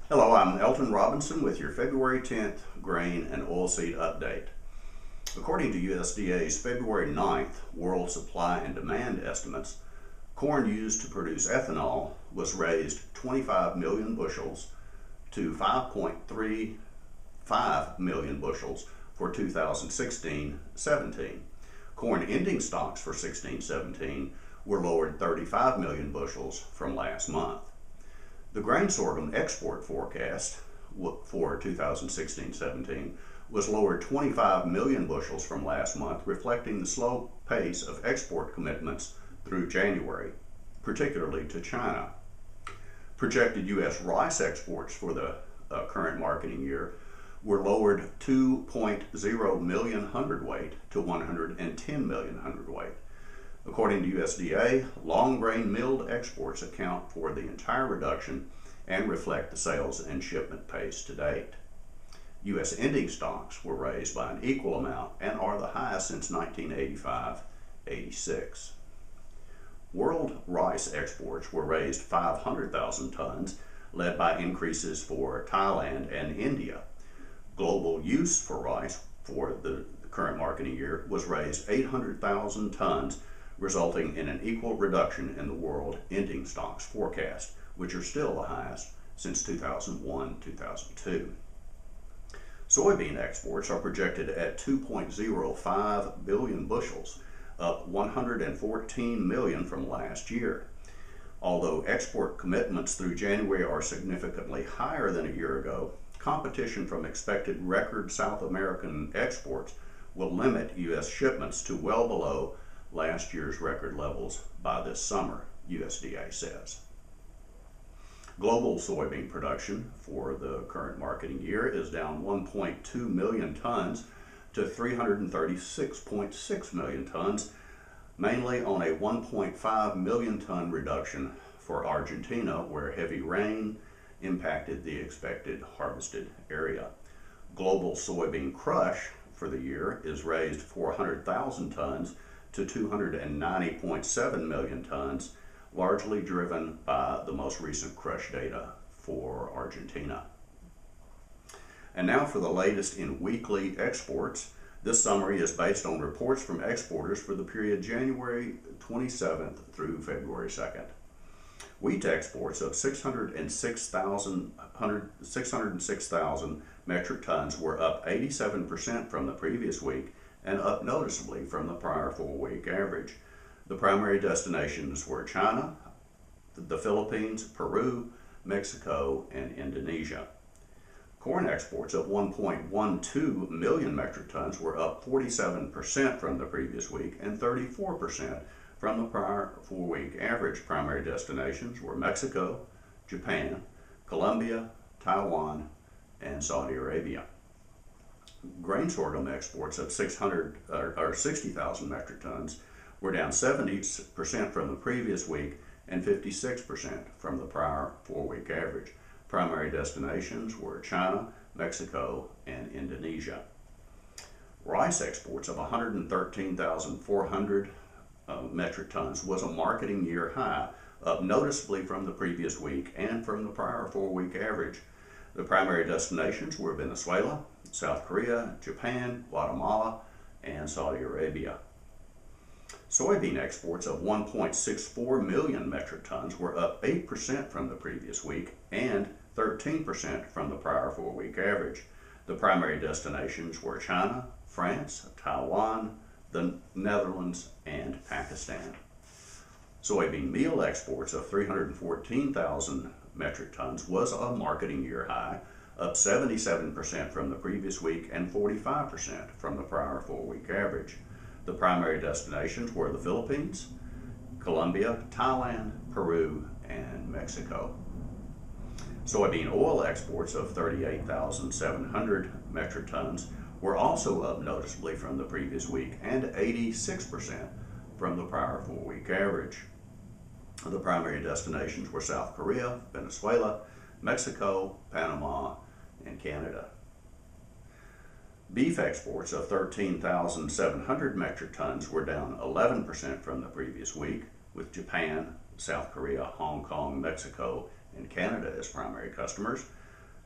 Hello, I'm Elton Robinson with your February 10th grain and oilseed update. According to USDA's February 9th world supply and demand estimates, corn used to produce ethanol was raised 25 million bushels to 5.35 million bushels for 2016-17. Corn ending stocks for 16-17 were lowered 35 million bushels from last month. The grain sorghum export forecast for 2016-17 was lowered 25 million bushels from last month, reflecting the slow pace of export commitments through January, particularly to China. Projected U.S. rice exports for the current marketing year were lowered 2.0 million hundredweight to 110 million hundredweight. According to USDA, long grain milled exports account for the entire reduction and reflect the sales and shipment pace to date. U.S. ending stocks were raised by an equal amount and are the highest since 1985-86. World rice exports were raised 500,000 tons, led by increases for Thailand and India. Global use for rice for the current marketing year was raised 800,000 tons, resulting in an equal reduction in the world ending stocks forecast, which are still the highest since 2001-2002. Soybean exports are projected at 2.05 billion bushels, up 114 million from last year. Although export commitments through January are significantly higher than a year ago, competition from expected record South American exports will limit U.S. shipments to well below last year's record levels by this summer, USDA says. Global soybean production for the current marketing year is down 1.2 million tons to 336.6 million tons, mainly on a 1.5 million ton reduction for Argentina, where heavy rain impacted the expected harvested area. Global soybean crush for the year is raised 400,000 tons to 290.7 million tons, largely driven by the most recent crush data for Argentina. And now for the latest in weekly exports. This summary is based on reports from exporters for the period January 27th through February 2nd. Wheat exports of 606,000 metric tons were up 87% from the previous week and up noticeably from the prior 4-week average. The primary destinations were China, the Philippines, Peru, Mexico, and Indonesia. Corn exports of 1.12 million metric tons were up 47% from the previous week and 34% from the prior 4-week average. Primary destinations were Mexico, Japan, Colombia, Taiwan, and Saudi Arabia. Grain sorghum exports of 60,000 metric tons were down 70% from the previous week and 56% from the prior 4-week average. Primary destinations were China, Mexico, and Indonesia. Rice exports of 113,400 metric tons was a marketing year high, up noticeably from the previous week and from the prior 4-week average. The primary destinations were Venezuela, South Korea, Japan, Guatemala, and Saudi Arabia. Soybean exports of 1.64 million metric tons were up 8% from the previous week and 13% from the prior 4-week average. The primary destinations were China, France, Taiwan, the Netherlands, and Pakistan. Soybean meal exports of 314,000 metric tons was a marketing year high, up 77% from the previous week and 45% from the prior 4-week average. The primary destinations were the Philippines, Colombia, Thailand, Peru, and Mexico. Soybean oil exports of 38,700 metric tons were also up noticeably from the previous week and 86% from the prior 4-week average. The primary destinations were South Korea, Venezuela, Mexico, Panama, and Canada. Beef exports of 13,700 metric tons were down 11% from the previous week, with Japan, South Korea, Hong Kong, Mexico, and Canada as primary customers.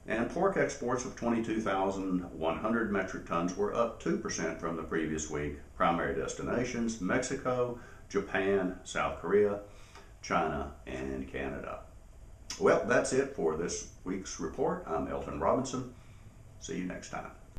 And pork exports of 22,100 metric tons were up 2% from the previous week. Primary destinations: Mexico, Japan, South Korea, China, and Canada. Well, that's it for this week's report. I'm Elton Robinson. See you next time.